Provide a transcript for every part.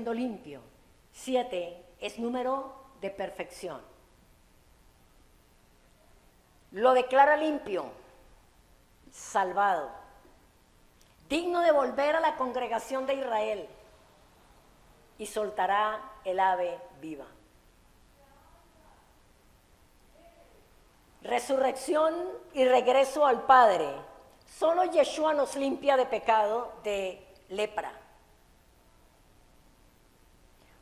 siendo limpio. 7 es número de perfección. Lo declara limpio, salvado, digno de volver a la congregación de Israel, y soltará el ave viva. Resurrección y regreso al Padre. Solo Yeshua nos limpia de pecado, de lepra.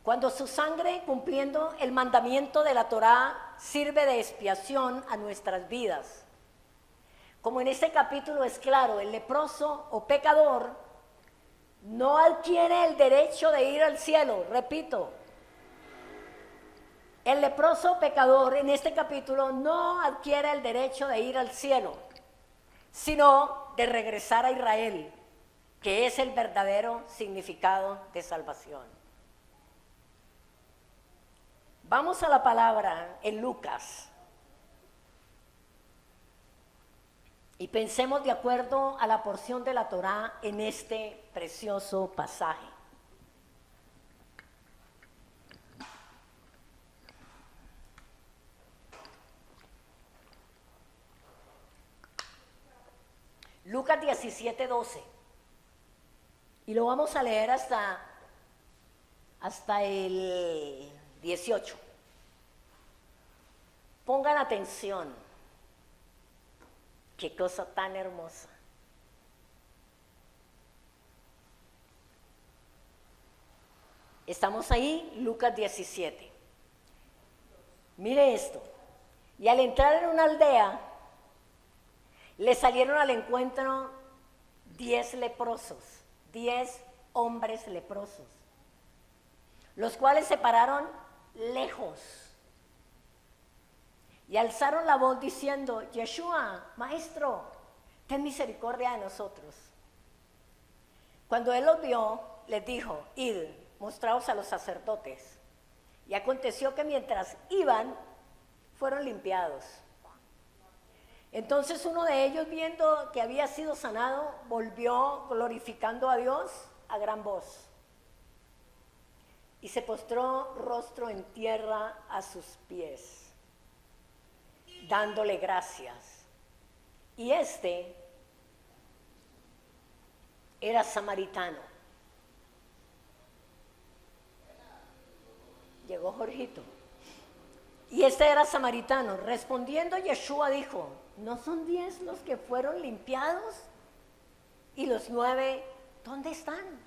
Cuando su sangre, cumpliendo el mandamiento de la Torá, sirve de expiación a nuestras vidas. Como en este capítulo es claro, el leproso o pecador no adquiere el derecho de ir al cielo. Repito, el leproso pecador en este capítulo no adquiere el derecho de ir al cielo, sino de regresar a Israel, que es el verdadero significado de salvación. Vamos a la palabra en Lucas y pensemos de acuerdo a la porción de la Torá en este precioso pasaje. Lucas 17:12. Y lo vamos a leer hasta el 18. Pongan atención. Qué cosa tan hermosa. Estamos ahí, Lucas 17. Mire esto. Y al entrar en una aldea, le salieron al encuentro 10 leprosos, 10 hombres leprosos, los cuales se pararon lejos y alzaron la voz diciendo: Yeshua, maestro, ten misericordia de nosotros. Cuando él los vio, les dijo: id, mostraos a los sacerdotes. Y aconteció que mientras iban, fueron limpiados. Entonces uno de ellos, viendo que había sido sanado, volvió glorificando a Dios a gran voz. Y se postró rostro en tierra a sus pies, dándole gracias. Y este era samaritano. Llegó Jorgito. Y este era samaritano. Respondiendo Yeshua dijo: ¿no son 10 los que fueron limpiados? ¿Y los 9 dónde están?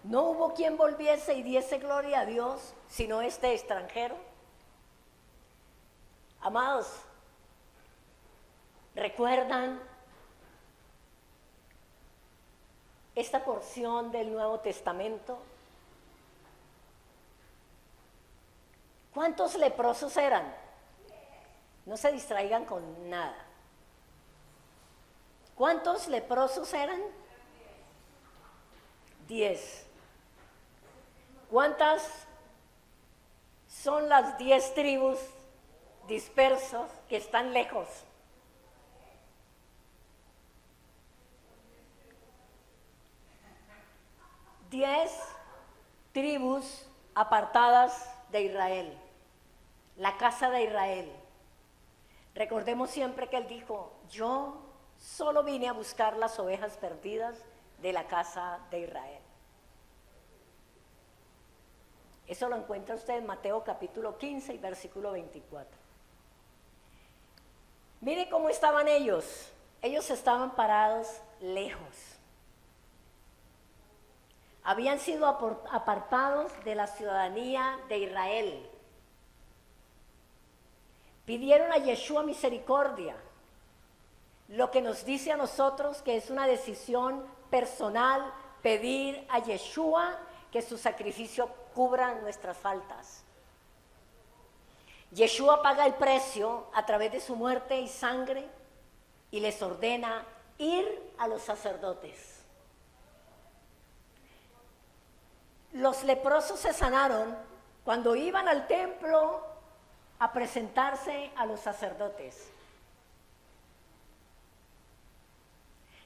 ¿No hubo quien volviese y diese gloria a Dios, sino este extranjero? Amados, ¿recuerdan esta porción del Nuevo Testamento? ¿Cuántos leprosos eran? No se distraigan con nada. ¿Cuántos leprosos eran? 10. ¿Cuántas son las 10 tribus dispersos que están lejos? Diez tribus apartadas de Israel, la casa de Israel. Recordemos siempre que él dijo: yo solo vine a buscar las ovejas perdidas de la casa de Israel. Eso lo encuentra usted en Mateo capítulo 15 y versículo 24. Mire cómo estaban ellos. Ellos estaban parados lejos. Habían sido apartados de la ciudadanía de Israel. Pidieron a Yeshua misericordia, lo que nos dice a nosotros que es una decisión personal pedir a Yeshua que su sacrificio cubra nuestras faltas. Yeshua paga el precio a través de su muerte y sangre y les ordena ir a los sacerdotes. Los leprosos se sanaron cuando iban al templo a presentarse a los sacerdotes.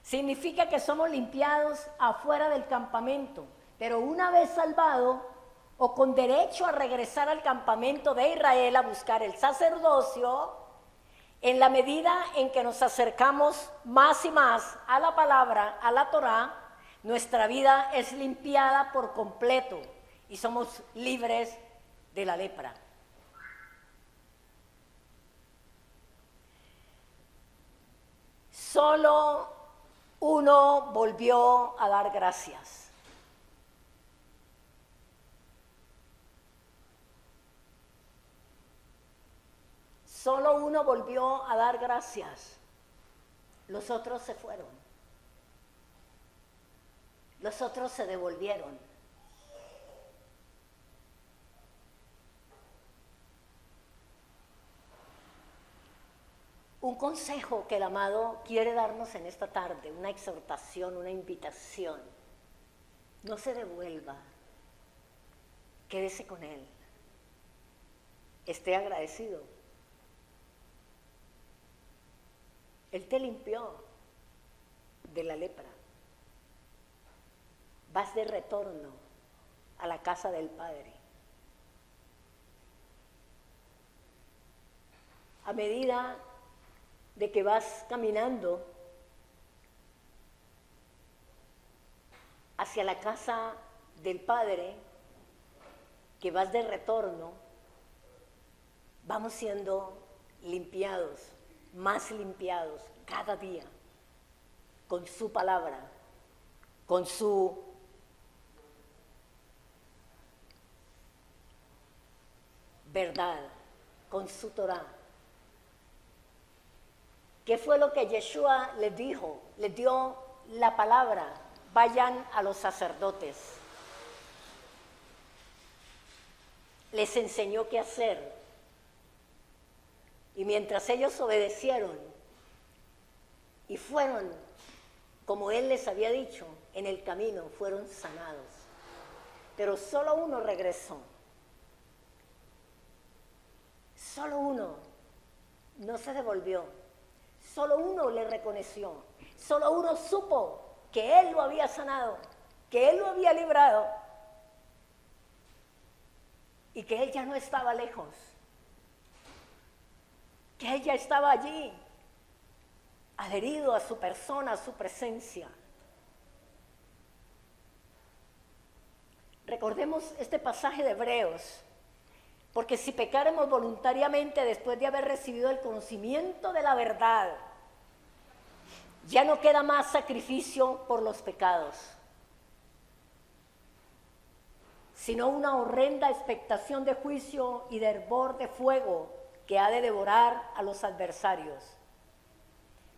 Significa que somos limpiados afuera del campamento, pero una vez salvado o con derecho a regresar al campamento de Israel a buscar el sacerdocio, en la medida en que nos acercamos más y más a la palabra, a la Torá, nuestra vida es limpiada por completo y somos libres de la lepra. Solo uno volvió a dar gracias. Solo uno volvió a dar gracias. Los otros se fueron. Los otros se devolvieron. Un consejo que el amado quiere darnos en esta tarde, una exhortación, una invitación. No se devuelva. Quédese con él. Esté agradecido. Él te limpió de la lepra. Vas de retorno a la casa del Padre. A medida de que vas caminando hacia la casa del Padre, que vas de retorno, vamos siendo limpiados, más limpiados cada día, con su palabra, con su verdad, con su Torá. ¿Qué fue lo que Yeshua les dijo? Les dio la palabra: vayan a los sacerdotes. Les enseñó qué hacer. Y mientras ellos obedecieron y fueron como Él les había dicho, en el camino fueron sanados. Pero solo uno regresó. Solo uno no se devolvió. Solo uno le reconoció. Solo uno supo que Él lo había sanado, que Él lo había librado y que Él ya no estaba lejos, que Él ya estaba allí, adherido a su persona, a su presencia. Recordemos este pasaje de Hebreos, porque si pecáremos voluntariamente después de haber recibido el conocimiento de la verdad, ya no queda más sacrificio por los pecados, sino una horrenda expectación de juicio y de hervor de fuego que ha de devorar a los adversarios.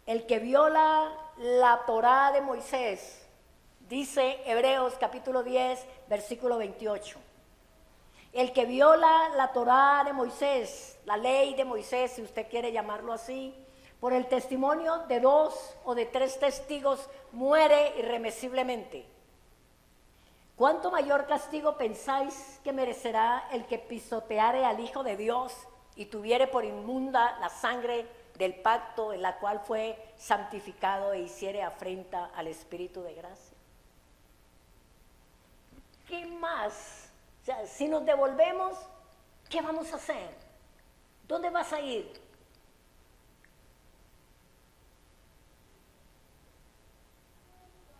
El que viola la Torá de Moisés, dice Hebreos capítulo 10, versículo 28. El que viola la Torá de Moisés, la ley de Moisés, si usted quiere llamarlo así, por el testimonio de 2 o de 3 testigos, muere irremisiblemente. ¿Cuánto mayor castigo pensáis que merecerá el que pisoteare al Hijo de Dios y tuviere por inmunda la sangre del pacto en la cual fue santificado e hiciere afrenta al Espíritu de gracia? ¿Qué más? O sea, si nos devolvemos, ¿qué vamos a hacer? ¿Dónde vas a ir?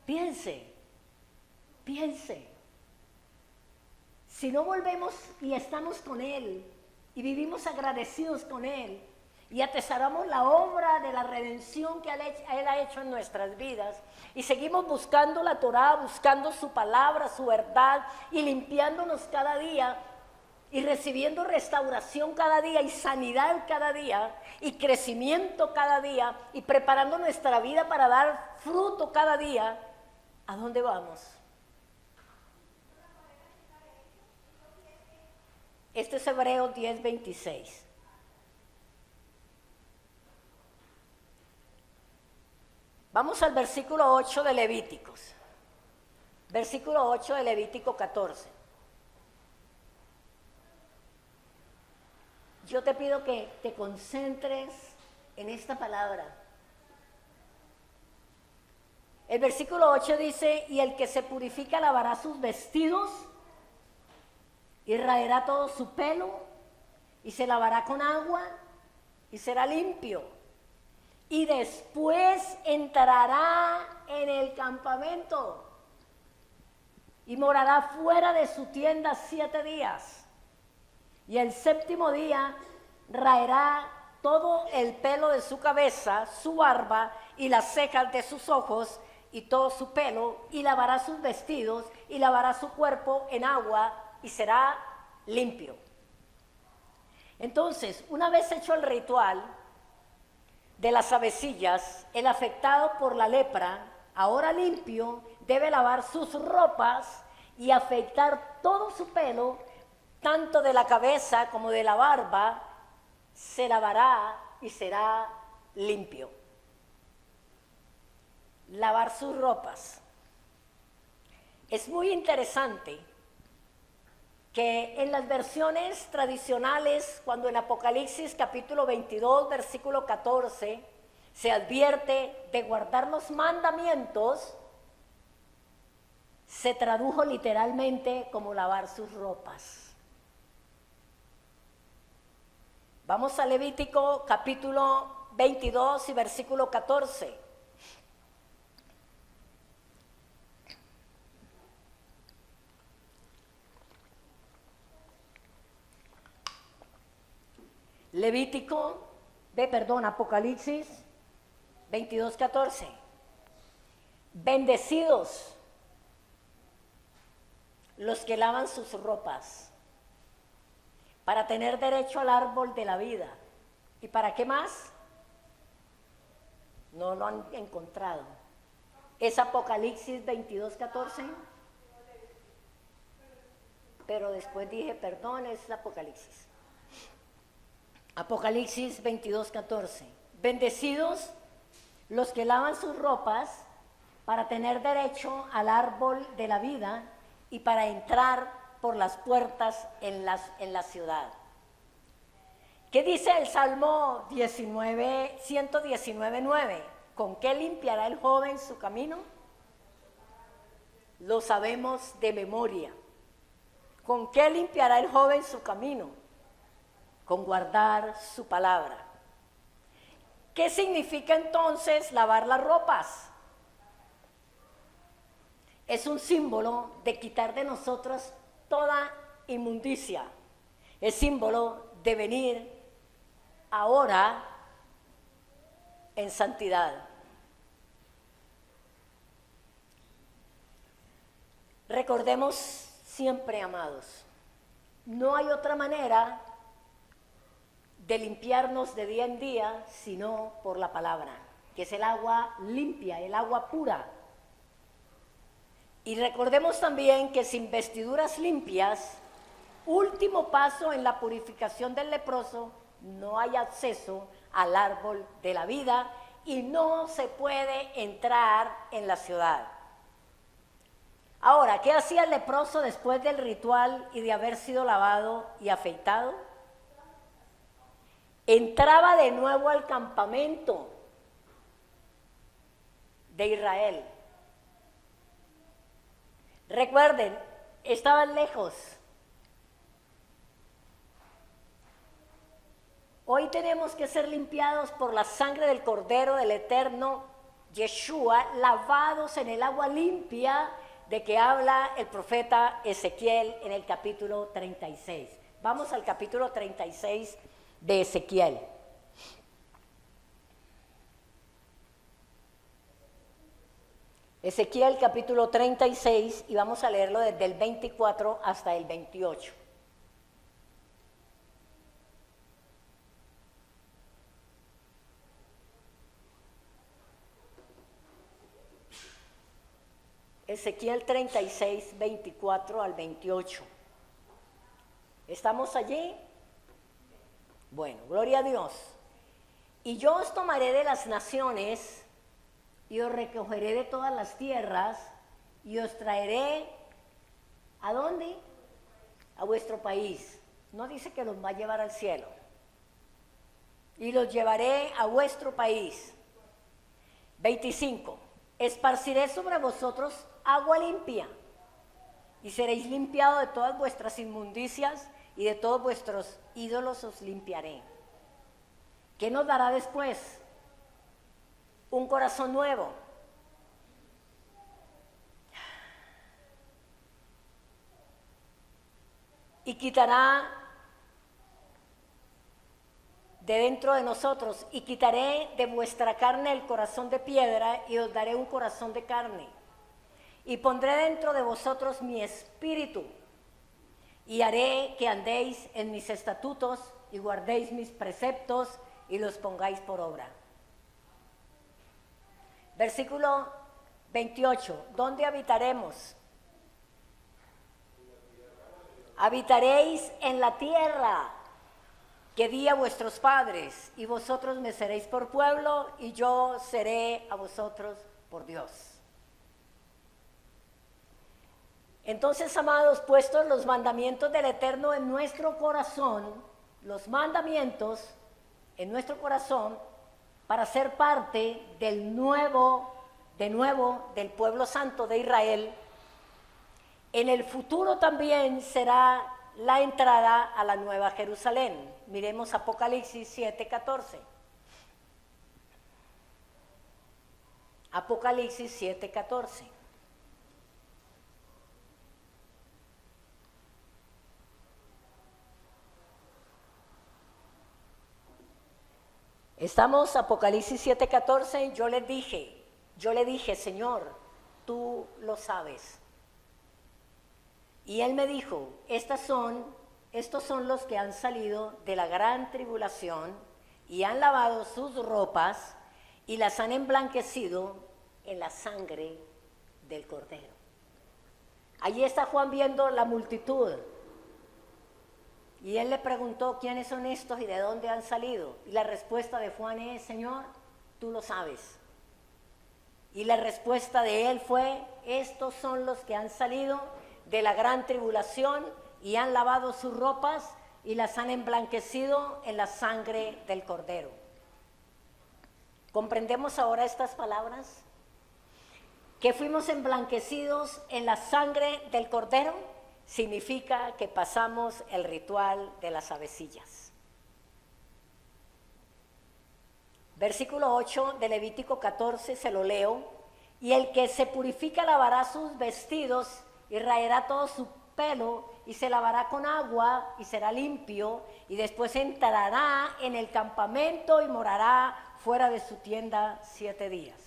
Piense. Si no volvemos y estamos con Él y vivimos agradecidos con Él y atesoramos la obra de la redención que Él ha hecho en nuestras vidas y seguimos buscando la Torá, buscando su palabra, su verdad y limpiándonos cada día y recibiendo restauración cada día y sanidad cada día y crecimiento cada día y preparando nuestra vida para dar fruto cada día, ¿a dónde vamos? Este es Hebreos 10:26. Vamos al versículo 8 de Levíticos. Versículo 8 de Levítico 14. Yo te pido que te concentres en esta palabra. El versículo 8 dice, y el que se purifica lavará sus vestidos y raerá todo su pelo y se lavará con agua y será limpio. Y después entrará en el campamento y morará fuera de su tienda 7 días. Y el 7º día raerá todo el pelo de su cabeza, su barba y las cejas de sus ojos y todo su pelo, y lavará sus vestidos y lavará su cuerpo en agua y será limpio. Entonces, una vez hecho el ritual de las avecillas, el afectado por la lepra, ahora limpio, debe lavar sus ropas y afeitar todo su pelo, tanto de la cabeza como de la barba, se lavará y será limpio. Lavar sus ropas. Es muy interesante que en las versiones tradicionales, cuando en Apocalipsis capítulo 22, versículo 14, se advierte de guardar los mandamientos, se tradujo literalmente como lavar sus ropas. Vamos a Levítico capítulo 22 y versículo 14. Apocalipsis 22:14. Bendecidos los que lavan sus ropas para tener derecho al árbol de la vida. ¿Y para qué más? No lo han encontrado. ¿Es Apocalipsis 22:14? Pero después dije, perdón, es Apocalipsis. Apocalipsis 22:14. Bendecidos los que lavan sus ropas para tener derecho al árbol de la vida y para entrar por las puertas en la ciudad. ¿Qué dice el Salmo 119:9? ¿Con qué limpiará el joven su camino? Lo sabemos de memoria. ¿Con qué limpiará el joven su camino? Con guardar su palabra. ¿Qué significa entonces lavar las ropas? Es un símbolo de quitar de nosotros toda inmundicia. Es símbolo de venir ahora en santidad. Recordemos siempre, amados, no hay otra manera de limpiarnos de día en día sino por la palabra, que es el agua limpia, el agua pura. Y recordemos también que sin vestiduras limpias, último paso en la purificación del leproso, no hay acceso al árbol de la vida y no se puede entrar en la ciudad. Ahora, ¿qué hacía el leproso después del ritual y de haber sido lavado y afeitado? Entraba de nuevo al campamento de Israel. Recuerden, estaban lejos. Hoy tenemos que ser limpiados por la sangre del Cordero del Eterno Yeshua, lavados en el agua limpia de que habla el profeta Ezequiel en el capítulo 36. Vamos al capítulo 36 de Ezequiel. Ezequiel capítulo 36 y vamos a leerlo desde el 24 hasta el 28. Ezequiel 36, 24 al 28. ¿Estamos allí? Bueno, gloria a Dios. Y yo os tomaré de las naciones y os recogeré de todas las tierras y os traeré, ¿a dónde? A vuestro país. No dice que los va a llevar al cielo. Y los llevaré a vuestro país. 25. esparciré sobre vosotros agua limpia, y seréis limpiados de todas vuestras inmundicias, y de todos vuestros ídolos os limpiaré. ¿Qué nos dará después? Un corazón nuevo. Y quitará de dentro de nosotros, y quitaré de vuestra carne el corazón de piedra, y os daré un corazón de carne. Y pondré dentro de vosotros mi espíritu, y haré que andéis en mis estatutos, y guardéis mis preceptos, y los pongáis por obra. Versículo 28, ¿dónde habitaremos? Habitaréis en la tierra que di a vuestros padres, y vosotros me seréis por pueblo, y yo seré a vosotros por Dios. Entonces, amados, puestos los mandamientos del Eterno en nuestro corazón, los mandamientos en nuestro corazón, para ser parte de nuevo del pueblo santo de Israel, en el futuro también será la entrada a la nueva Jerusalén. Miremos Apocalipsis 7:14. Apocalipsis 7:14. Estamos, Apocalipsis 7:14, yo le dije, Señor, tú lo sabes. Y él me dijo, estos son los que han salido de la gran tribulación y han lavado sus ropas y las han emblanquecido en la sangre del Cordero. Allí está Juan viendo la multitud. Y él le preguntó, ¿quiénes son estos y de dónde han salido? Y la respuesta de Juan es, Señor, tú lo sabes. Y la respuesta de él fue, estos son los que han salido de la gran tribulación y han lavado sus ropas y las han emblanquecido en la sangre del Cordero. ¿Comprendemos ahora estas palabras? Que fuimos emblanquecidos en la sangre del Cordero significa que pasamos el ritual de las avecillas. Versículo 8 de Levítico 14, se lo leo. Y el que se purifica lavará sus vestidos y raerá todo su pelo y se lavará con agua y será limpio, y después entrará en el campamento y morará fuera de su tienda 7 días.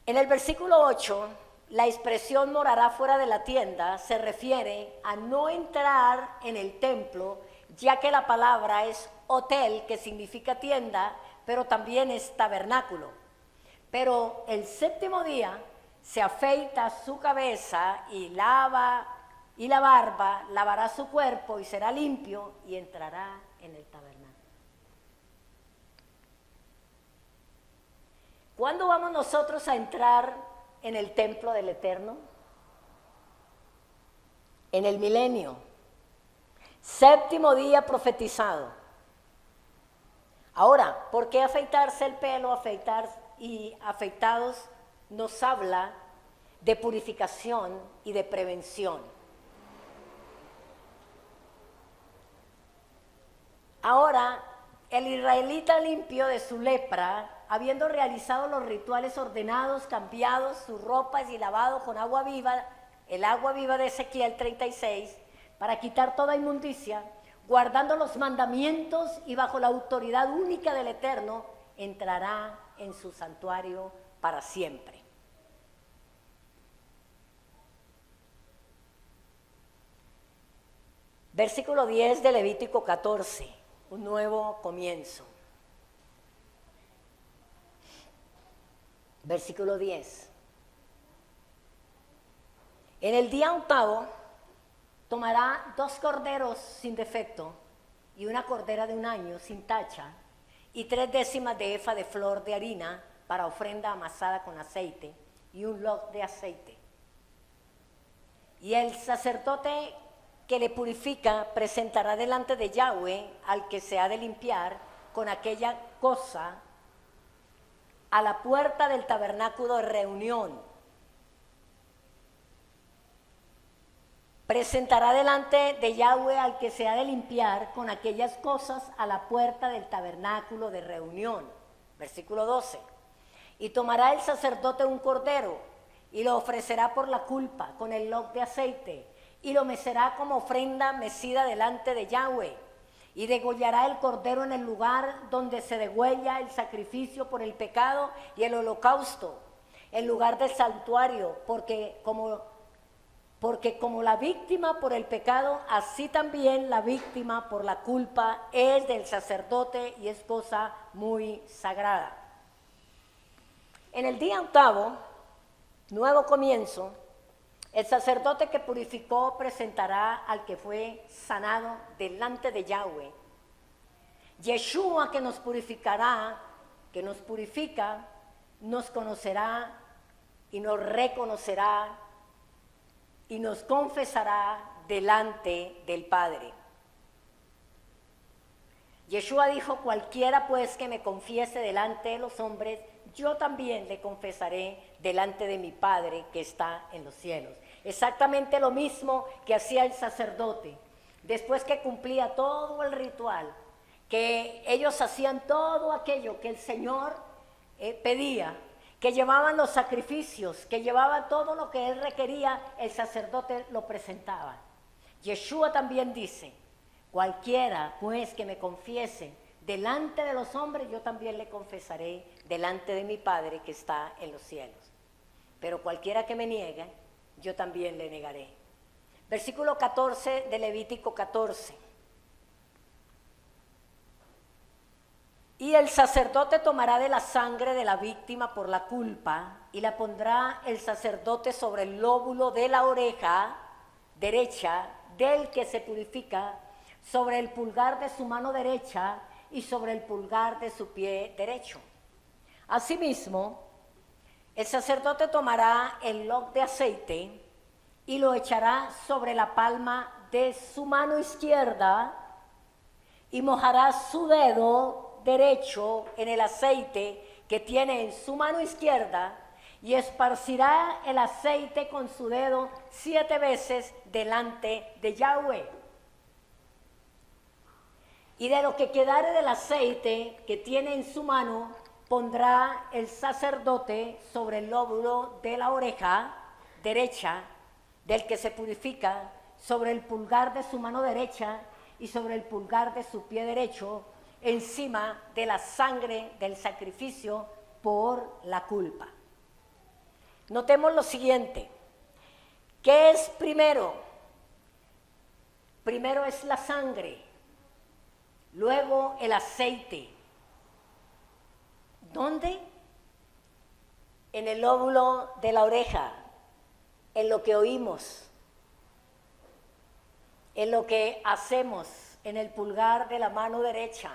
En el versículo 8, la expresión morará fuera de la tienda se refiere a no entrar en el templo, ya que la palabra es hotel, que significa tienda, pero también es tabernáculo. Pero el séptimo día se afeita su cabeza y la barba, lavará su cuerpo y será limpio y entrará en el tabernáculo. ¿Cuándo vamos nosotros a entrar en el templo del Eterno? En el milenio. Séptimo día profetizado. Ahora, ¿por qué afeitarse el pelo? Afeitados nos habla de purificación y de prevención. Ahora, el israelita limpio de su lepra, habiendo realizado los rituales ordenados, cambiado sus ropas y lavado con agua viva, el agua viva de Ezequiel 36, para quitar toda inmundicia, guardando los mandamientos y bajo la autoridad única del Eterno, entrará en su santuario para siempre. Versículo 10 de Levítico 14, un nuevo comienzo. Versículo 10. En el día octavo tomará 2 corderos sin defecto y una cordera de 1 año sin tacha y 3 décimas de efa de flor de harina para ofrenda amasada con aceite y un log de aceite. Y el sacerdote que le purifica presentará delante de Yahweh al que se ha de limpiar con aquella cosa a la puerta del tabernáculo de reunión. Presentará delante de Yahweh al que se ha de limpiar con aquellas cosas a la puerta del tabernáculo de reunión. Versículo 12. Y tomará el sacerdote un cordero y lo ofrecerá por la culpa con el log de aceite y lo mecerá como ofrenda mecida delante de Yahweh. Y degollará el cordero en el lugar donde se degüella el sacrificio por el pecado y el holocausto, en lugar del santuario, porque como la víctima por el pecado, así también la víctima por la culpa es del sacerdote y es cosa muy sagrada. En el día octavo, nuevo comienzo, el sacerdote que purificó presentará al que fue sanado delante de Yahweh. Yeshua que nos purificará, que nos purifica, nos conocerá y nos reconocerá y nos confesará delante del Padre. Yeshua dijo: cualquiera pues que me confiese delante de los hombres, yo también le confesaré delante de mi Padre que está en los cielos. Exactamente lo mismo que hacía el sacerdote. Después que cumplía todo el ritual, que ellos hacían todo aquello que el Señor pedía, que llevaban los sacrificios, que llevaban todo lo que él requería, el sacerdote lo presentaba. Yeshua también dice: cualquiera pues que me confiese delante de los hombres, yo también le confesaré delante de mi Padre que está en los cielos. Pero cualquiera que me niegue, yo también le negaré. Versículo 14 de Levítico 14. Y el sacerdote tomará de la sangre de la víctima por la culpa y la pondrá el sacerdote sobre el lóbulo de la oreja derecha del que se purifica, sobre el pulgar de su mano derecha y sobre el pulgar de su pie derecho. Asimismo, el sacerdote tomará el log de aceite y lo echará sobre la palma de su mano izquierda y mojará su dedo derecho en el aceite que tiene en su mano izquierda y esparcirá el aceite con su dedo 7 veces delante de Yahweh. Y de lo que quedare del aceite que tiene en su mano, pondrá el sacerdote sobre el lóbulo de la oreja derecha del que se purifica, sobre el pulgar de su mano derecha y sobre el pulgar de su pie derecho, encima de la sangre del sacrificio por la culpa. Notemos lo siguiente. ¿Qué es primero? Primero es la sangre, luego el aceite. ¿Dónde? En el lóbulo de la oreja, en lo que oímos, en lo que hacemos, en el pulgar de la mano derecha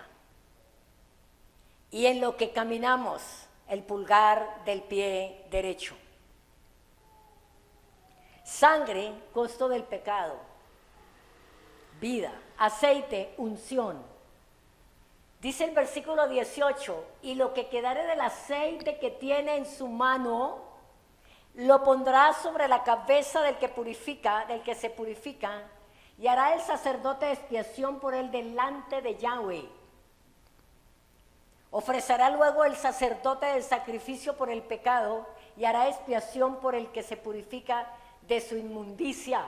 y en lo que caminamos, el pulgar del pie derecho. Sangre, costo del pecado. Vida. Aceite, unción. Dice el versículo 18: y lo que quedare del aceite que tiene en su mano, lo pondrá sobre la cabeza del que purifica, del que se purifica, y hará el sacerdote expiación por él delante de Yahweh. Ofrecerá luego el sacerdote el sacrificio por el pecado y hará expiación por el que se purifica de su inmundicia.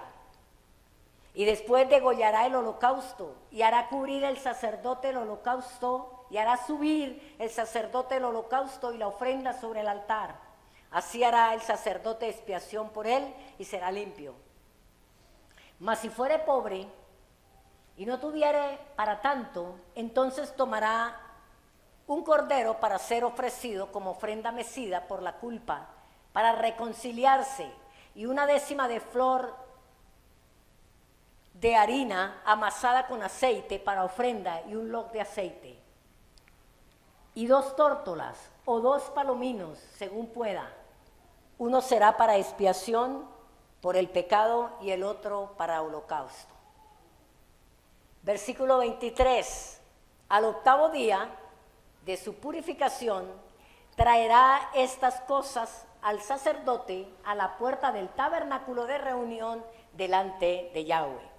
Y después degollará el holocausto y hará cubrir el sacerdote el holocausto y hará subir el sacerdote el holocausto y la ofrenda sobre el altar. Así hará el sacerdote expiación por él y será limpio. Mas si fuere pobre y no tuviere para tanto, entonces tomará un cordero para ser ofrecido como ofrenda mecida por la culpa, para reconciliarse, y 1/10 de flor de harina amasada con aceite para ofrenda y un log de aceite, y 2 tórtolas o 2 palominos, según pueda. Uno será para expiación por el pecado y el otro para holocausto. Versículo 23. Al octavo día de su purificación, traerá estas cosas al sacerdote a la puerta del tabernáculo de reunión delante de Yahweh.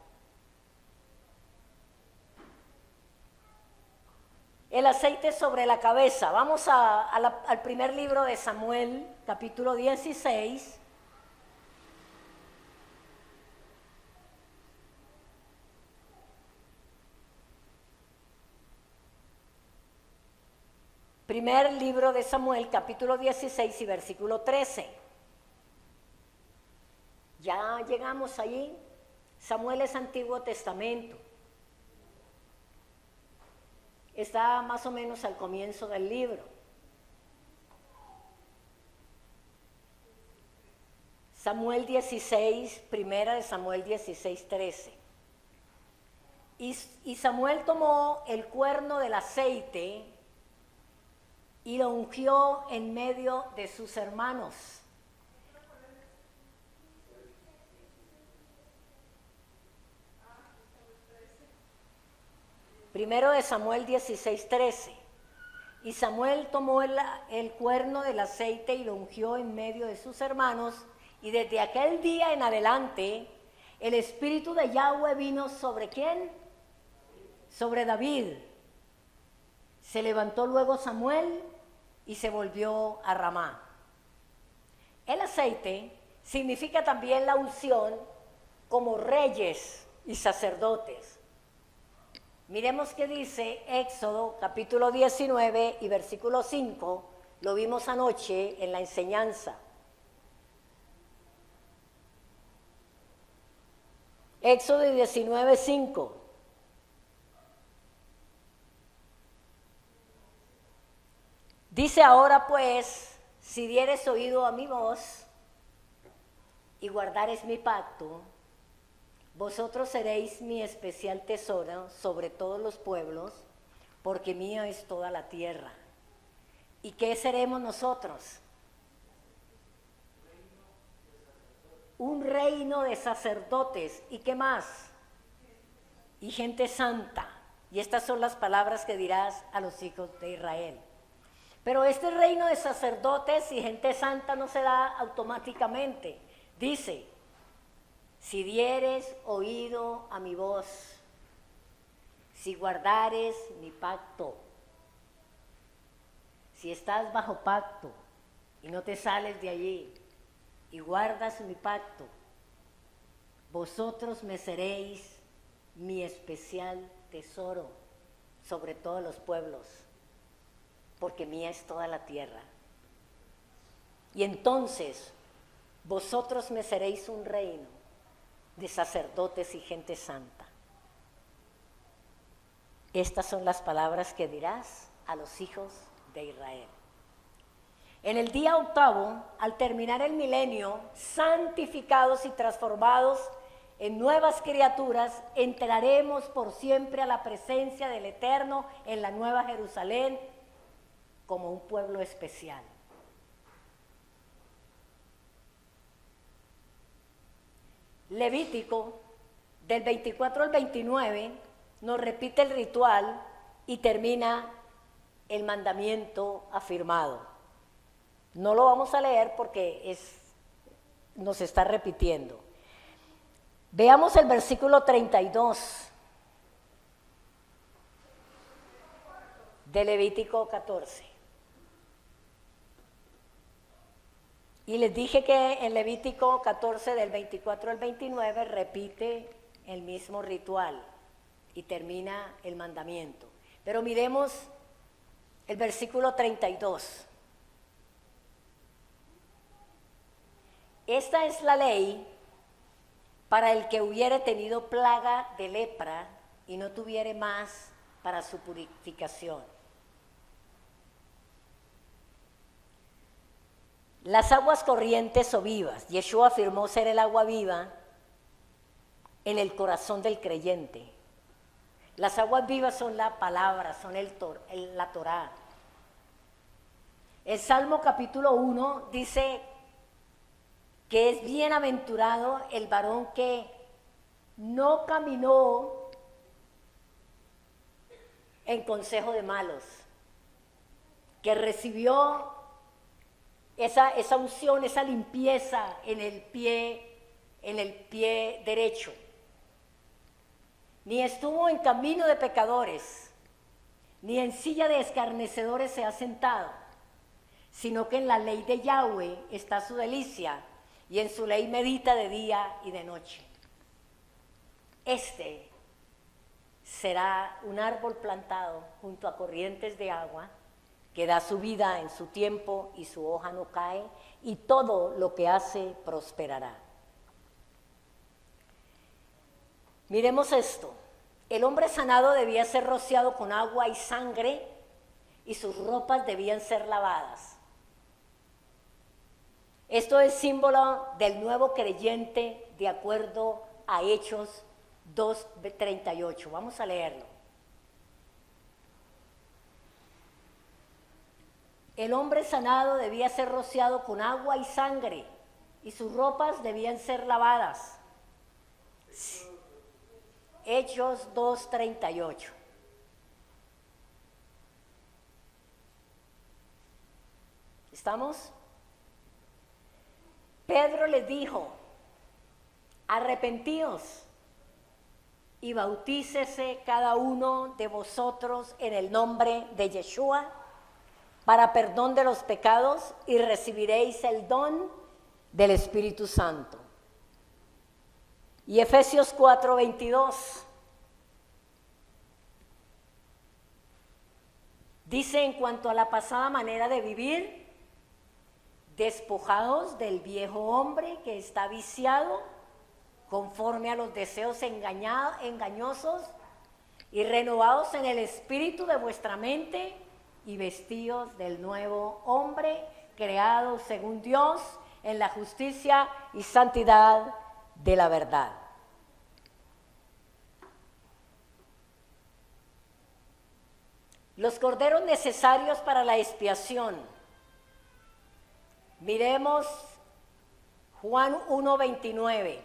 El aceite sobre la cabeza. Vamos al primer libro de Samuel, capítulo 16. Primer libro de Samuel, capítulo 16 y versículo 13. Ya llegamos allí. Samuel es Antiguo Testamento. Está más o menos al comienzo del libro. Samuel 16, primera de Samuel 16, 13. Y Samuel tomó el cuerno del aceite y lo ungió en medio de sus hermanos. Primero de Samuel 16, 13. Y Samuel tomó el cuerno del aceite y lo ungió en medio de sus hermanos, y desde aquel día en adelante el Espíritu de Yahweh vino ¿sobre quién? Sobre David. Se levantó luego Samuel y se volvió a Ramá. El aceite significa también la unción como reyes y sacerdotes. Miremos qué dice Éxodo capítulo 19 y versículo 5, lo vimos anoche en la enseñanza. Éxodo 19, 5. Dice ahora pues, si dieres oído a mi voz y guardares mi pacto, vosotros seréis mi especial tesoro sobre todos los pueblos, porque mía es toda la tierra. ¿Y qué seremos nosotros? Un reino de sacerdotes. ¿Y qué más? Y gente santa. Y estas son las palabras que dirás a los hijos de Israel. Pero este reino de sacerdotes y gente santa no se da automáticamente. Dice, si dieres oído a mi voz, si guardares mi pacto, si estás bajo pacto y no te sales de allí y guardas mi pacto, vosotros me seréis mi especial tesoro sobre todos los pueblos, porque mía es toda la tierra. Y entonces vosotros me seréis un reino de sacerdotes y gente santa. Estas son las palabras que dirás a los hijos de Israel. En el día octavo, al terminar el milenio, santificados y transformados en nuevas criaturas, entraremos por siempre a la presencia del Eterno en la Nueva Jerusalén como un pueblo especial. Levítico, del 24 al 29, nos repite el ritual y termina el mandamiento afirmado. No lo vamos a leer porque nos está repitiendo. Veamos el versículo 32 de Levítico 14. Y les dije que en Levítico 14 del 24 al 29 repite el mismo ritual y termina el mandamiento. Pero miremos el versículo 32. Esta es la ley para el que hubiere tenido plaga de lepra y no tuviere más para su purificación. Las aguas corrientes o vivas. Yeshua afirmó ser el agua viva en el corazón del creyente. Las aguas vivas son la palabra, son la Torá. El Salmo capítulo 1 dice que es bienaventurado el varón que no caminó en consejo de malos, que recibió esa unción, esa limpieza en el pie derecho. Ni estuvo en camino de pecadores, ni en silla de escarnecedores se ha sentado, sino que en la ley de Yahweh está su delicia, y en su ley medita de día y de noche. Este será un árbol plantado junto a corrientes de agua, que da su vida en su tiempo y su hoja no cae, y todo lo que hace prosperará. Miremos esto. El hombre sanado debía ser rociado con agua y sangre, y sus ropas debían ser lavadas. Esto es símbolo del nuevo creyente de acuerdo a Hechos 2:38. Vamos a leerlo. El hombre sanado debía ser rociado con agua y sangre, y sus ropas debían ser lavadas. Hechos 2:38. ¿Estamos? Pedro les dijo: arrepentíos y bautícese cada uno de vosotros en el nombre de Yeshua para perdón de los pecados, y recibiréis el don del Espíritu Santo. Y Efesios 4:22 dice: en cuanto a la pasada manera de vivir, despojados del viejo hombre que está viciado conforme a los deseos engañosos, y renovados en el espíritu de vuestra mente, y vestidos del nuevo hombre, creado según Dios en la justicia y santidad de la verdad. Los corderos necesarios para la expiación. Miremos Juan 1:29.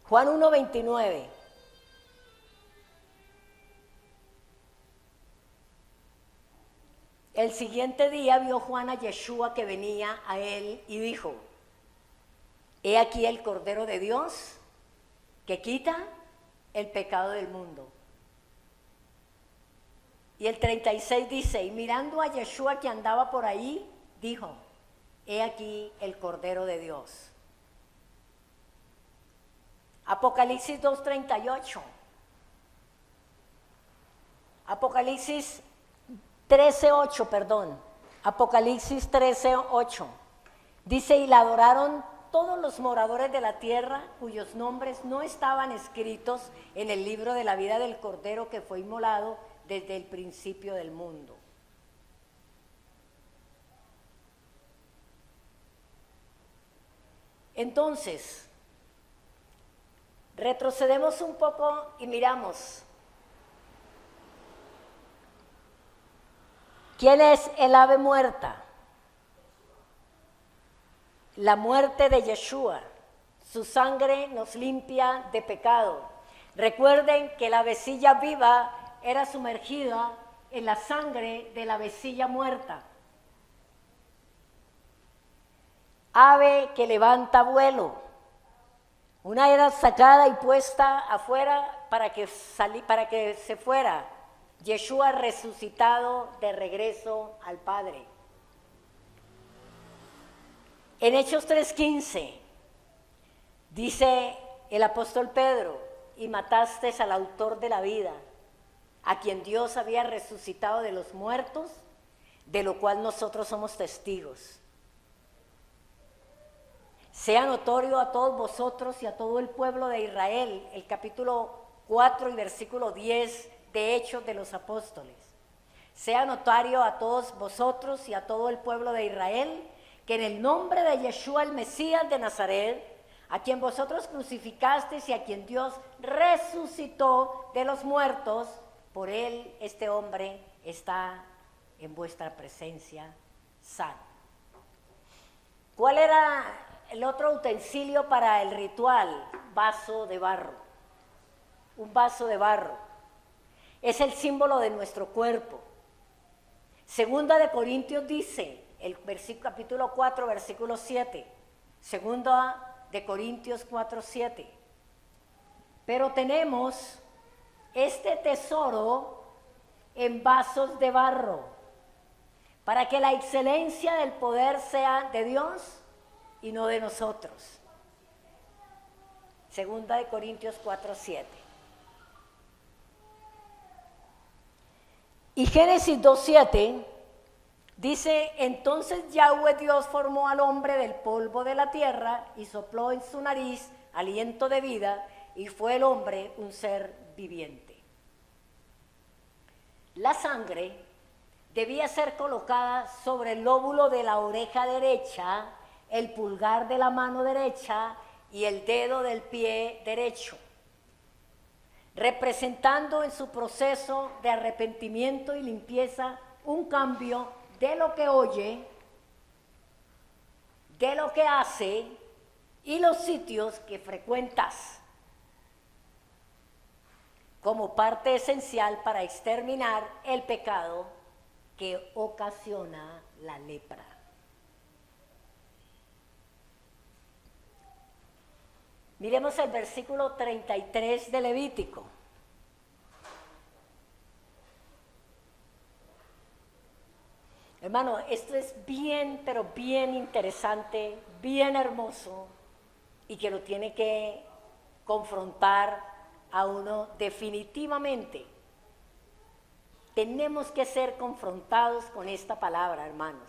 Juan 1:29. El siguiente día vio Juan a Yeshua que venía a él y dijo: he aquí el Cordero de Dios que quita el pecado del mundo. Y el 36 dice: y mirando a Yeshua que andaba por ahí, dijo: he aquí el Cordero de Dios. Apocalipsis 2:38. Apocalipsis 13:8, perdón. Apocalipsis 13:8. Dice: y la adoraron todos los moradores de la tierra, cuyos nombres no estaban escritos en el libro de la vida del Cordero que fue inmolado desde el principio del mundo. Entonces, retrocedemos un poco y miramos. ¿Quién es el ave muerta? La muerte de Yeshua. Su sangre nos limpia de pecado. Recuerden que la avecilla viva era sumergida en la sangre de la avecilla muerta. Ave que levanta vuelo. Una era sacada y puesta afuera para que se fuera. Yeshua resucitado de regreso al Padre. En Hechos 3:15 dice el apóstol Pedro: y mataste al autor de la vida, a quien Dios había resucitado de los muertos, de lo cual nosotros somos testigos. Sea notorio a todos vosotros y a todo el pueblo de Israel, el capítulo 4 y versículo 10 de Hechos de los Apóstoles. Sea notorio a todos vosotros y a todo el pueblo de Israel, que en el nombre de Yeshua el Mesías de Nazaret, a quien vosotros crucificasteis y a quien Dios resucitó de los muertos, por él este hombre está en vuestra presencia sano. ¿Cuál era el otro utensilio para el ritual? Vaso de barro. Un vaso de barro. Es el símbolo de nuestro cuerpo. Segunda de Corintios dice, capítulo 4, versículo 7. Segunda de Corintios 4, 7. Pero tenemos este tesoro en vasos de barro, para que la excelencia del poder sea de Dios y no de nosotros. Segunda de Corintios 4, 7. Y Génesis 2, 7 dice, entonces Yahweh Dios formó al hombre del polvo de la tierra y sopló en su nariz aliento de vida, y fue el hombre un ser viviente. La sangre debía ser colocada sobre el lóbulo de la oreja derecha, el pulgar de la mano derecha y el dedo del pie derecho, representando en su proceso de arrepentimiento y limpieza un cambio de lo que oye, de lo que hace y los sitios que frecuentas, como parte esencial para exterminar el pecado que ocasiona la lepra. Miremos el versículo 33 de Levítico. Hermano, esto es bien, pero bien interesante, bien hermoso, y que lo tiene que confrontar a uno definitivamente. Tenemos que ser confrontados con esta palabra, hermanos.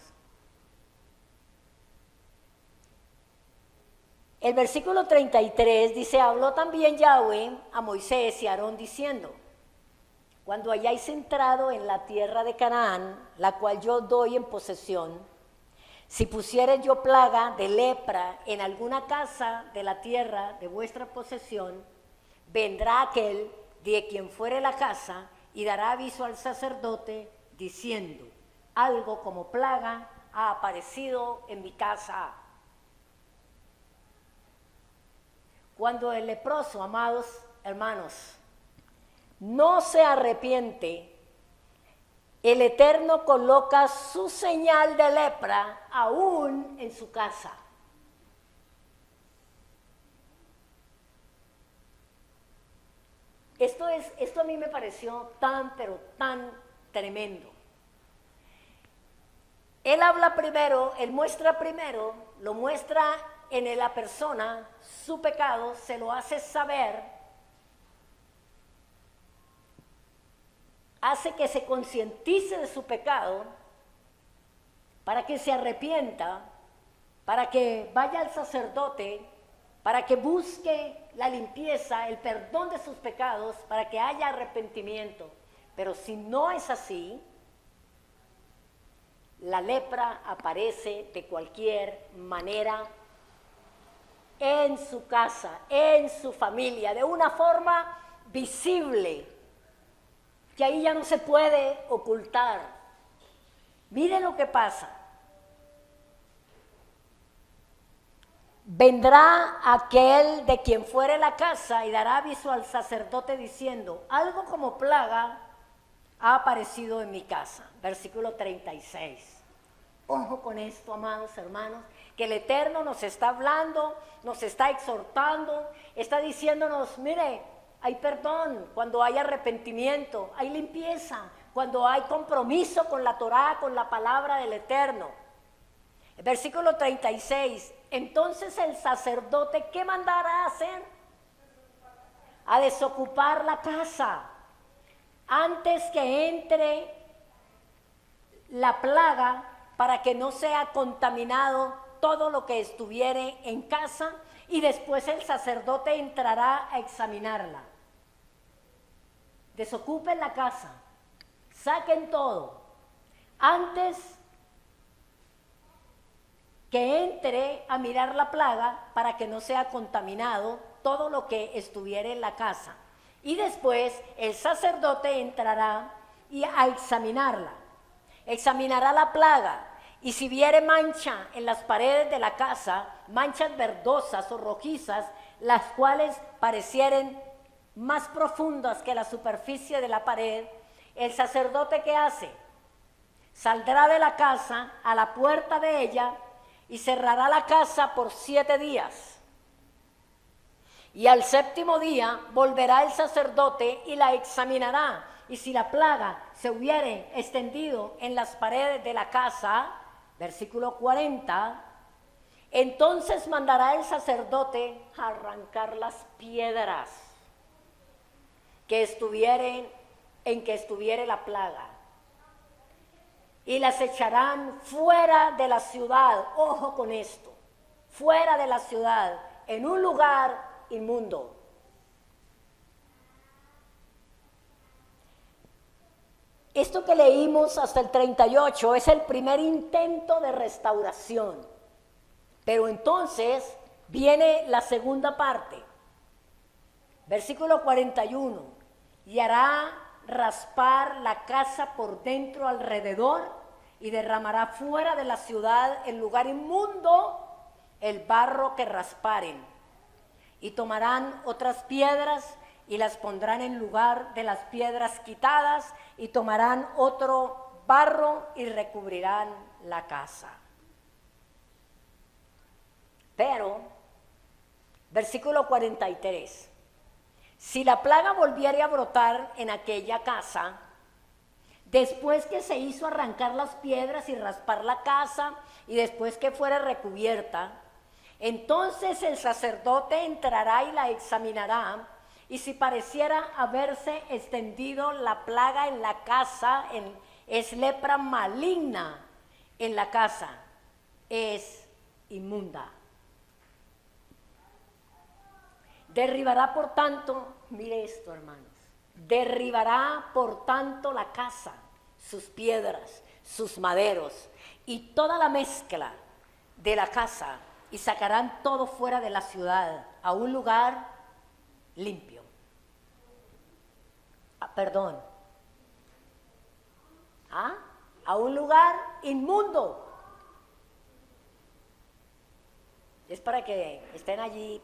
El versículo 33 dice, habló también Yahweh a Moisés y a Aarón diciendo, cuando hayáis entrado en la tierra de Canaán, la cual yo doy en posesión, si pusiere yo plaga de lepra en alguna casa de la tierra de vuestra posesión, vendrá aquel de quien fuere la casa y dará aviso al sacerdote diciendo, algo como plaga ha aparecido en mi casa. Cuando el leproso, amados hermanos, no se arrepiente, el Eterno coloca su señal de lepra aún en su casa. Esto a mí me pareció tan, pero tan tremendo. Él habla primero, él muestra primero, lo muestra en la persona, su pecado, se lo hace saber, hace que se concientice de su pecado, para que se arrepienta, para que vaya al sacerdote, para que busque la limpieza, el perdón de sus pecados, para que haya arrepentimiento. Pero si no es así, la lepra aparece de cualquier manera en su casa, en su familia, de una forma visible, que ahí ya no se puede ocultar. Mire lo que pasa. Vendrá aquel de quien fuere la casa y dará aviso al sacerdote diciendo, algo como plaga ha aparecido en mi casa. Versículo 36. Ojo con esto, amados hermanos, que el Eterno nos está hablando, nos está exhortando, está diciéndonos, mire, hay perdón cuando hay arrepentimiento, hay limpieza, cuando hay compromiso con la Torá, con la palabra del Eterno. El versículo 36, entonces el sacerdote, ¿qué mandará a hacer? A desocupar la casa antes que entre la plaga, para que no sea contaminado todo lo que estuviere en casa, y después el sacerdote entrará a examinarla. Desocupen la casa, saquen todo, antes que entre a mirar la plaga, para que no sea contaminado todo lo que estuviera en la casa. Y después el sacerdote entrará a examinarla. Examinará la plaga, y si viere mancha en las paredes de la casa, manchas verdosas o rojizas, las cuales parecieren más profundas que la superficie de la pared, el sacerdote, ¿qué hace? Saldrá de la casa a la puerta de ella y cerrará la casa por 7 días. Y al 7º día volverá el sacerdote y la examinará. Y si la plaga se hubiere extendido en las paredes de la casa, versículo 40, entonces mandará el sacerdote a arrancar las piedras que en que estuviere la plaga, y las echarán fuera de la ciudad. Ojo con esto, fuera de la ciudad, en un lugar inmundo. Esto que leímos hasta el 38 es el primer intento de restauración. Pero entonces viene la segunda parte. Versículo 41. Y hará raspar la casa por dentro alrededor y derramará fuera de la ciudad en lugar inmundo el barro que rasparen. Y tomarán otras piedras y las pondrán en lugar de las piedras quitadas, y tomarán otro barro y recubrirán la casa. Pero, versículo 43, si la plaga volviere a brotar en aquella casa, después que se hizo arrancar las piedras y raspar la casa, y después que fuera recubierta, entonces el sacerdote entrará y la examinará, y si pareciera haberse extendido la plaga en la casa, es lepra maligna en la casa, es inmunda. Derribará por tanto, mire esto hermanos, derribará por tanto la casa, sus piedras, sus maderos y toda la mezcla de la casa, y sacarán todo fuera de la ciudad a un lugar limpio. A un lugar inmundo. Es para que estén allí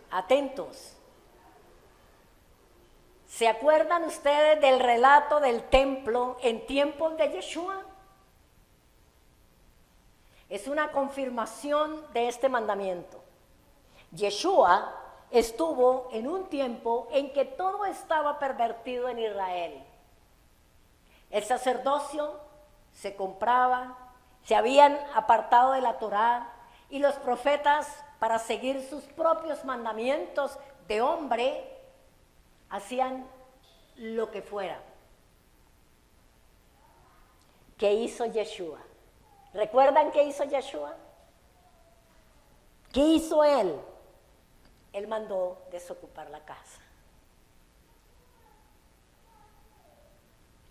atentos. ¿Se acuerdan ustedes del relato del templo en tiempos de Yeshua? Es una confirmación de este mandamiento. Yeshua estuvo en un tiempo en que todo estaba pervertido en Israel. El sacerdocio se compraba, se habían apartado de la Torá, y los profetas, para seguir sus propios mandamientos de hombre, hacían lo que fuera. ¿Qué hizo Yeshua? ¿Recuerdan qué hizo Yeshua? ¿Qué hizo él? Él mandó desocupar la casa.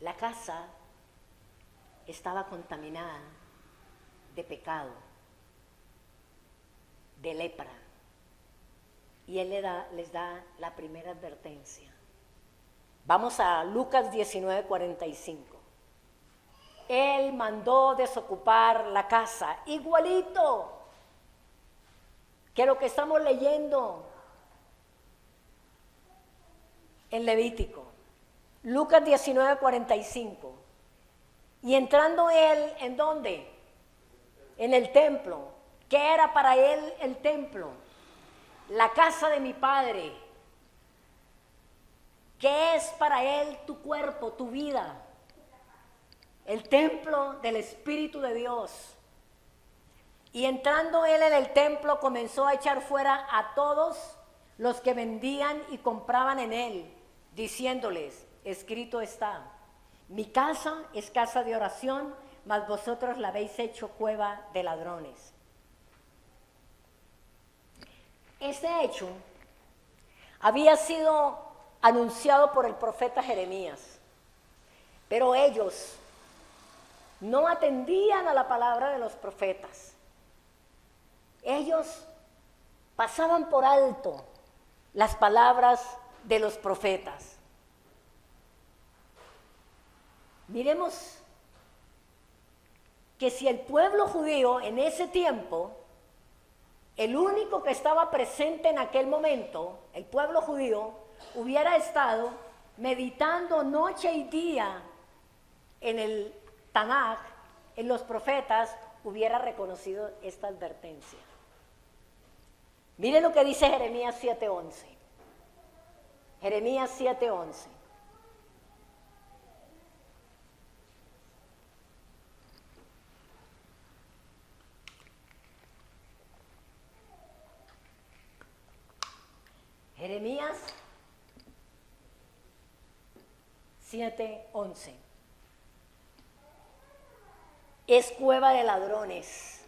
La casa estaba contaminada de pecado, de lepra. Y él les da la primera advertencia. Vamos a Lucas 19:45. Él mandó desocupar la casa, igualito que lo que estamos leyendo en Levítico. Lucas 19:45. Y entrando él, ¿en dónde? En el templo. ¿Qué era para él el templo? La casa de mi Padre. ¿Qué es para él tu cuerpo, tu vida? El templo del Espíritu de Dios. Y entrando él en el templo, comenzó a echar fuera a todos los que vendían y compraban en él, diciéndoles: escrito está, mi casa es casa de oración, mas vosotros la habéis hecho cueva de ladrones. Este hecho había sido anunciado por el profeta Jeremías, pero ellos no atendían a la palabra de los profetas. Ellos pasaban por alto las palabras de los profetas. Miremos que si el pueblo judío en ese tiempo, el único que estaba presente en aquel momento, el pueblo judío, hubiera estado meditando noche y día en el Tanaj, en los profetas, hubiera reconocido esta advertencia. Miren lo que dice Jeremías 7:11. Jeremías 7:11. Jeremías 7:11. Es cueva de ladrones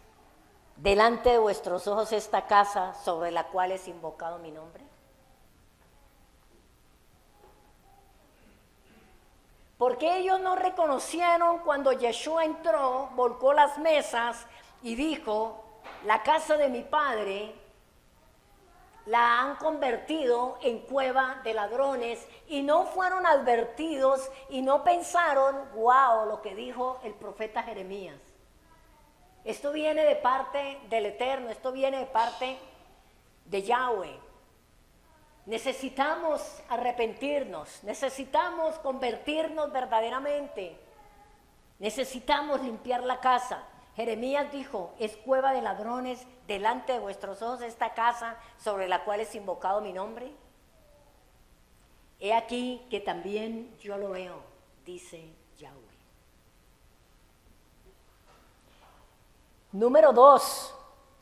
delante de vuestros ojos esta casa sobre la cual es invocado mi nombre. Porque ellos no reconocieron cuando Yeshua entró, volcó las mesas y dijo, la casa de mi padre la han convertido en cueva de ladrones, y no fueron advertidos y no pensaron, wow, lo que dijo el profeta Jeremías. Esto viene de parte del Eterno, esto viene de parte de Yahweh. Necesitamos arrepentirnos, necesitamos convertirnos verdaderamente, necesitamos limpiar la casa. Jeremías dijo, es cueva de ladrones delante de vuestros ojos esta casa sobre la cual es invocado mi nombre. He aquí que también yo lo veo, dice Yahweh. Número 2,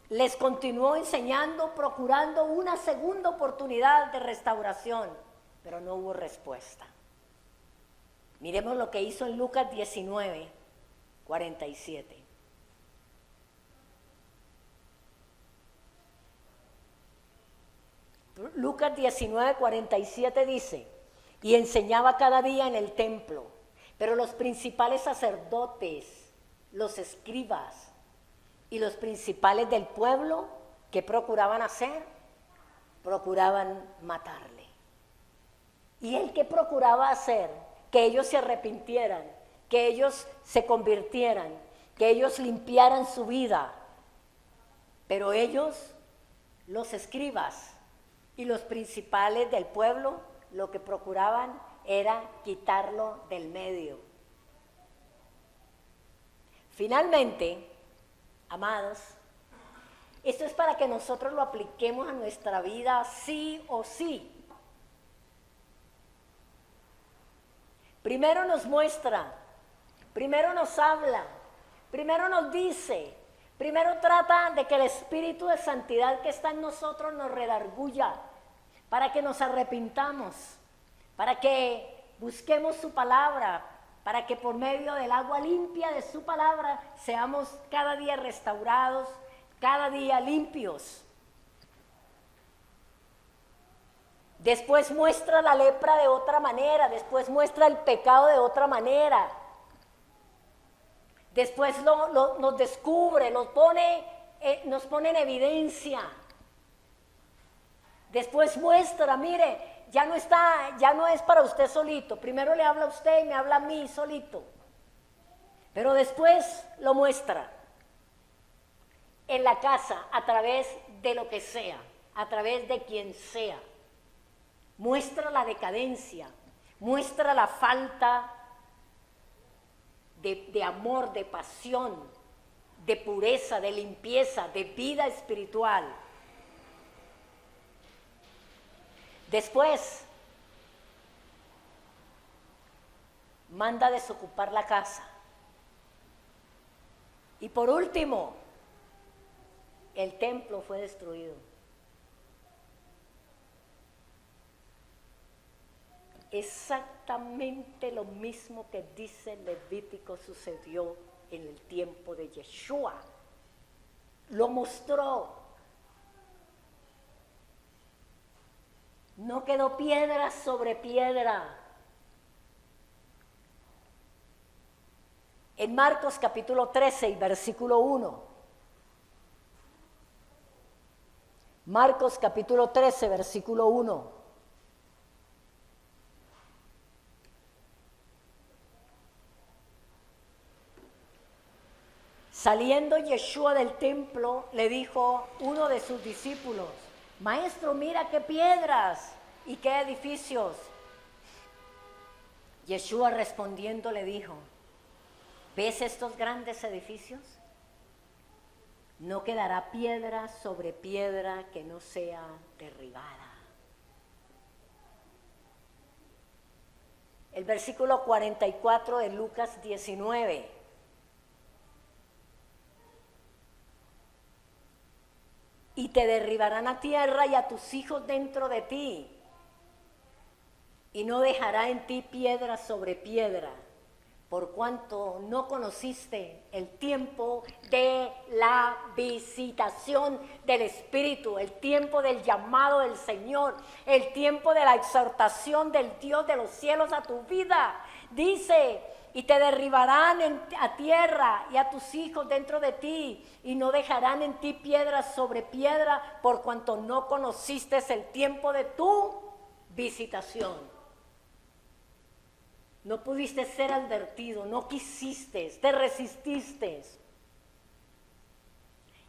les continuó enseñando, procurando una segunda oportunidad de restauración, pero no hubo respuesta. Miremos lo que hizo en Lucas 19:47. Lucas 19:47 dice, y enseñaba cada día en el templo, pero los principales sacerdotes, los escribas y los principales del pueblo, ¿qué procuraban hacer? Procuraban matarle. ¿Y él qué procuraba hacer? Que ellos se arrepintieran, que ellos se convirtieran, que ellos limpiaran su vida. Pero ellos, los escribas y los principales del pueblo, lo que procuraban era quitarlo del medio. Finalmente, amados, esto es para que nosotros lo apliquemos a nuestra vida sí o sí. Primero nos muestra, primero nos habla, primero nos dice, primero trata de que el Espíritu de Santidad que está en nosotros nos redarguya, para que nos arrepintamos, para que busquemos su palabra, para que por medio del agua limpia de su palabra seamos cada día restaurados, cada día limpios. Después muestra la lepra de otra manera, después muestra el pecado de otra manera. Después nos descubre, nos pone en evidencia. Después muestra, mire, ya no es para usted solito. Primero le habla a usted y me habla a mí solito. Pero después lo muestra en la casa, a través de lo que sea, a través de quien sea. Muestra la decadencia, muestra la falta de amor, de pasión, de pureza, de limpieza, de vida espiritual. Después, manda desocupar la casa. Y por último, el templo fue destruido. Exactamente lo mismo que dice Levítico sucedió en el tiempo de Yeshua. Lo mostró. No quedó piedra sobre piedra. En Marcos capítulo 13 y versículo 1. Marcos capítulo 13, versículo 1. Saliendo Yeshua del templo, le dijo uno de sus discípulos, Maestro, mira qué piedras y qué edificios. Yeshua respondiendo le dijo, ¿Ves estos grandes edificios? No quedará piedra sobre piedra que no sea derribada. El versículo 44 de Lucas 19. Y te derribarán a tierra y a tus hijos dentro de ti, y no dejará en ti piedra sobre piedra, por cuanto no conociste el tiempo de la visitación del Espíritu, el tiempo del llamado del Señor, el tiempo de la exhortación del Dios de los cielos a tu vida. Dice, y te derribarán a tierra y a tus hijos dentro de ti, y no dejarán en ti piedra sobre piedra, por cuanto no conociste el tiempo de tu visitación. No pudiste ser advertido, no quisiste, te resististe.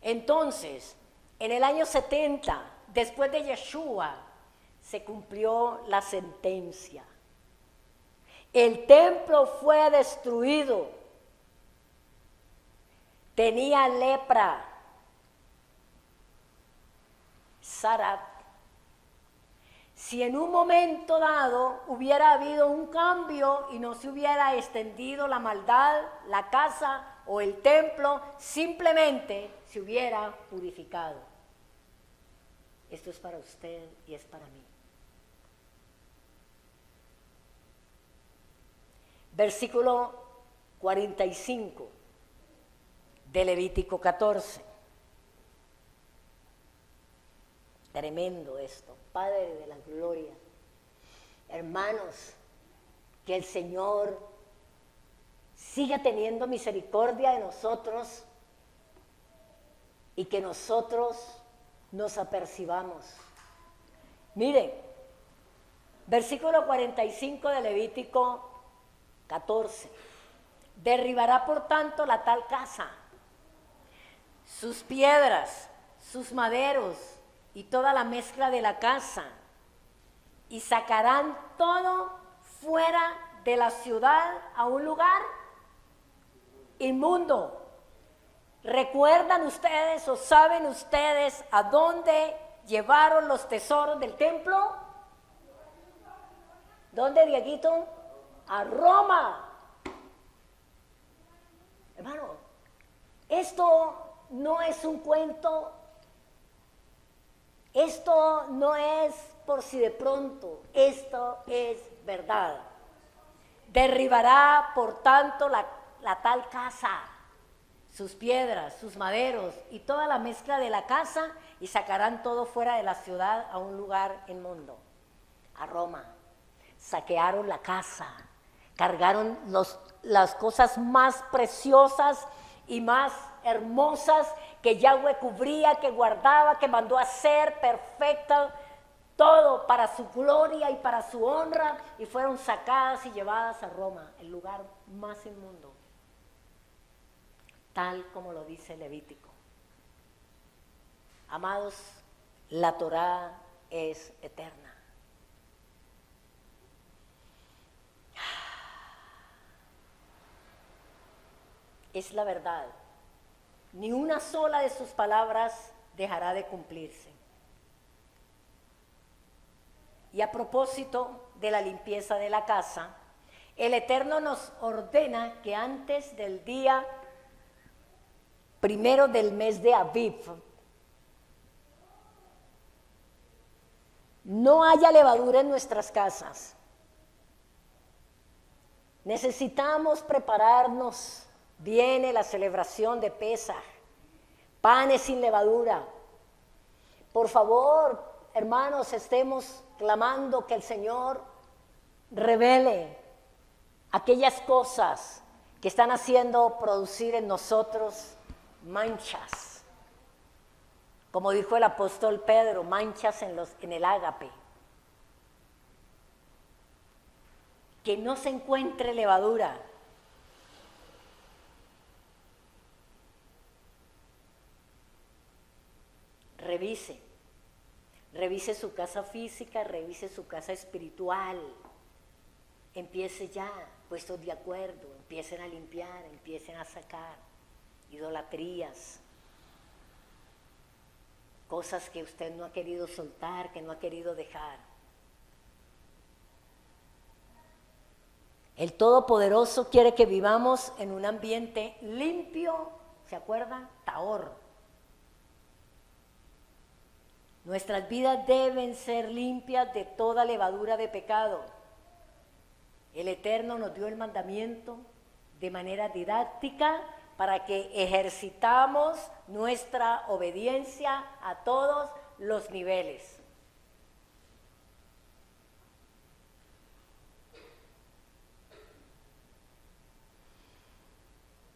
Entonces, en el año 70, después de Yeshua, se cumplió la sentencia. El templo fue destruido. Tenía lepra. Sarat. Si en un momento dado hubiera habido un cambio y no se hubiera extendido la maldad, la casa o el templo, simplemente se hubiera purificado. Esto es para usted y es para mí. Versículo 45 de Levítico 14. Tremendo esto, Padre de la gloria. Hermanos, que el Señor siga teniendo misericordia de nosotros y que nosotros nos apercibamos. Miren, versículo 45 de Levítico 14. Derribará por tanto la tal casa, sus piedras, sus maderos y toda la mezcla de la casa, y sacarán todo fuera de la ciudad a un lugar inmundo. ¿Recuerdan ustedes o saben ustedes a dónde llevaron los tesoros del templo? ¿Dónde, Dieguito? A Roma. Hermano, esto no es un cuento, esto no es por si de pronto, esto es verdad. Derribará, por tanto, la tal casa, sus piedras, sus maderos y toda la mezcla de la casa, y sacarán todo fuera de la ciudad a un lugar inmundo, a Roma. Saquearon la casa, cargaron las cosas más preciosas y más hermosas que Yahweh cubría, que guardaba, que mandó a hacer perfecta, todo para su gloria y para su honra, y fueron sacadas y llevadas a Roma, el lugar más inmundo, tal como lo dice Levítico. Amados, la Torá es eterna. Es la verdad. Ni una sola de sus palabras dejará de cumplirse. Y a propósito de la limpieza de la casa, el Eterno nos ordena que antes del día primero del mes de Aviv no haya levadura en nuestras casas. Necesitamos prepararnos. Viene la celebración de Pesaj, panes sin levadura. Por favor, hermanos, estemos clamando que el Señor revele aquellas cosas que están haciendo producir en nosotros manchas. Como dijo el apóstol Pedro, manchas en el ágape. Que no se encuentre levadura. Revise su casa física, revise su casa espiritual. empiece ya, puestos de acuerdo, empiecen a limpiar, empiecen a sacar idolatrías, cosas que usted no ha querido soltar, que no ha querido dejar. El Todopoderoso quiere que vivamos en un ambiente limpio, ¿se acuerdan? Tahor. Nuestras vidas deben ser limpias de toda levadura de pecado. El Eterno nos dio el mandamiento de manera didáctica para que ejercitamos nuestra obediencia a todos los niveles.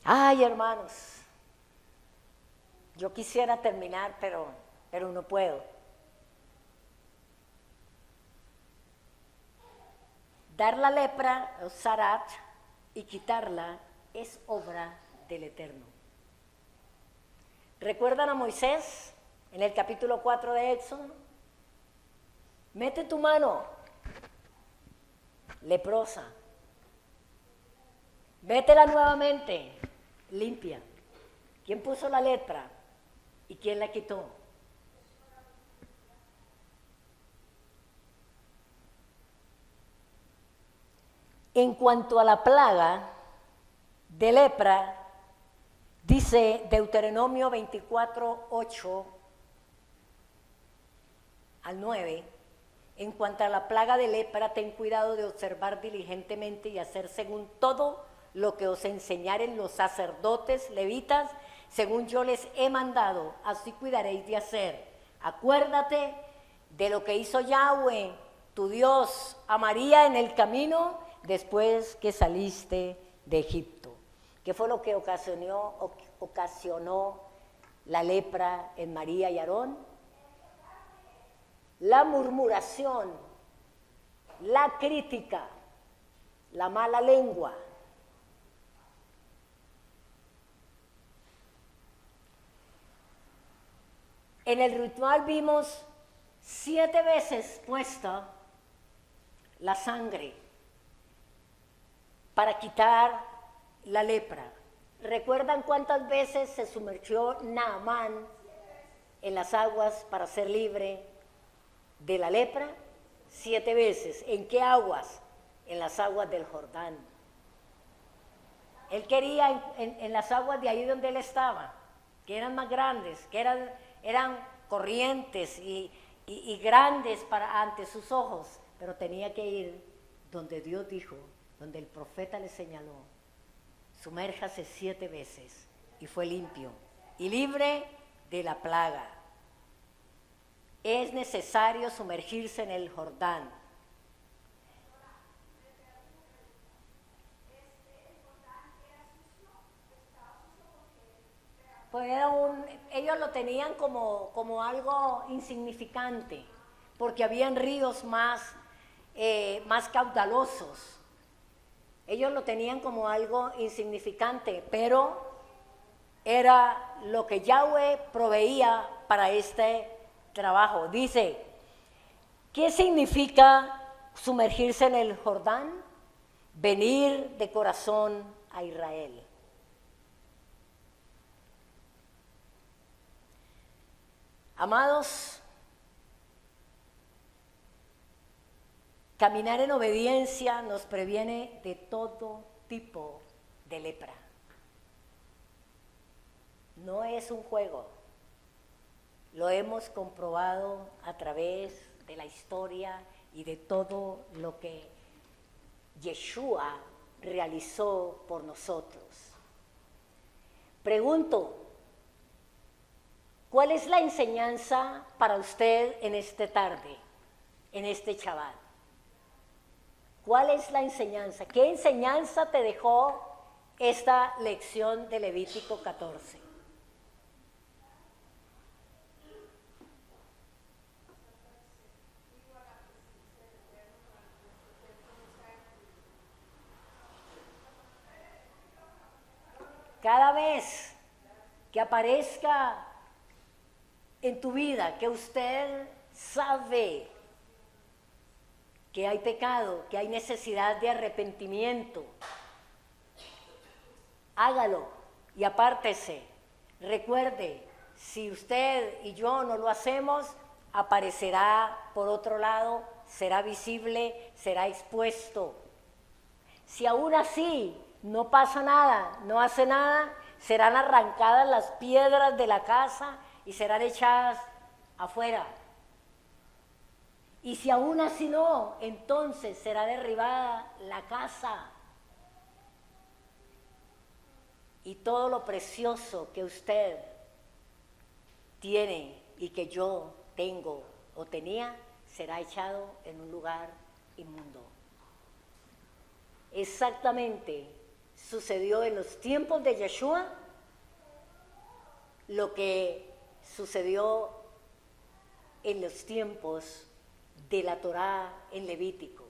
Ay, hermanos, yo quisiera terminar, pero no puedo. Dar la lepra, o zarat, y quitarla es obra del Eterno. ¿Recuerdan a Moisés en el capítulo 4 de Éxodo? Mete tu mano leprosa, métela nuevamente limpia. ¿Quién puso la lepra y quién la quitó? En cuanto a la plaga de lepra, dice Deuteronomio 24, 8 al 9, en cuanto a la plaga de lepra, ten cuidado de observar diligentemente y hacer según todo lo que os enseñaren los sacerdotes levitas, según yo les he mandado, así cuidaréis de hacer. Acuérdate de lo que hizo Yahweh, tu Dios, a María en el camino después que saliste de Egipto. ¿Qué fue lo que ocasionó la lepra en María y Aarón? La murmuración, la crítica, la mala lengua. En el ritual vimos 7 veces puesta la sangre para quitar la lepra. ¿Recuerdan cuántas veces se sumergió Naamán en las aguas para ser libre de la lepra? 7 veces. ¿En qué aguas? En las aguas del Jordán. Él quería en las aguas de ahí donde él estaba, que eran más grandes, que eran corrientes y grandes ante sus ojos, pero tenía que ir donde Dios dijo, donde el profeta le señaló, sumérjase 7 veces, y fue limpio y libre de la plaga. Es necesario sumergirse en el Jordán. Pues ellos lo tenían como algo insignificante, porque habían ríos más caudalosos. Ellos lo tenían como algo insignificante, pero era lo que Yahweh proveía para este trabajo. Dice, ¿qué significa sumergirse en el Jordán? Venir de corazón a Israel. Amados, caminar en obediencia nos previene de todo tipo de lepra. No es un juego. Lo hemos comprobado a través de la historia y de todo lo que Yeshua realizó por nosotros. Pregunto, ¿cuál es la enseñanza para usted en esta tarde, en este Shabbat? ¿Cuál es la enseñanza? ¿Qué enseñanza te dejó esta lección de Levítico 14? Cada vez que aparezca en tu vida que usted sabe que hay pecado, que hay necesidad de arrepentimiento, hágalo y apártese. Recuerde, si usted y yo no lo hacemos, aparecerá por otro lado, será visible, será expuesto. Si aún así no pasa nada, no hace nada, serán arrancadas las piedras de la casa y serán echadas afuera. Y si aún así no, entonces será derribada la casa. Y todo lo precioso que usted tiene y que yo tengo o tenía, será echado en un lugar inmundo. Exactamente sucedió en los tiempos de Yeshua lo que sucedió en los tiempos de la Torá en Levítico.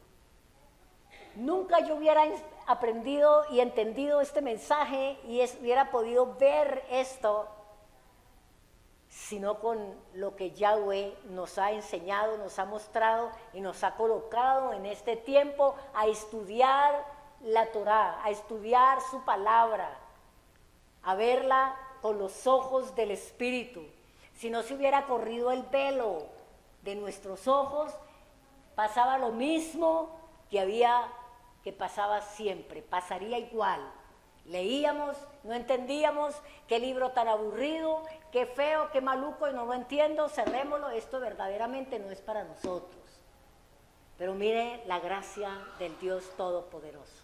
Nunca yo hubiera aprendido y entendido este mensaje y hubiera podido ver esto, sino con lo que Yahweh nos ha enseñado, nos ha mostrado y nos ha colocado en este tiempo a estudiar la Torá, a estudiar su palabra, a verla con los ojos del Espíritu. Si no se hubiera corrido el velo de nuestros ojos, pasaba lo mismo que pasaba siempre, pasaría igual. Leíamos, no entendíamos, qué libro tan aburrido, qué feo, qué maluco, y no lo entiendo, cerrémoslo, esto verdaderamente no es para nosotros. Pero mire la gracia del Dios Todopoderoso.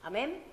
Amén.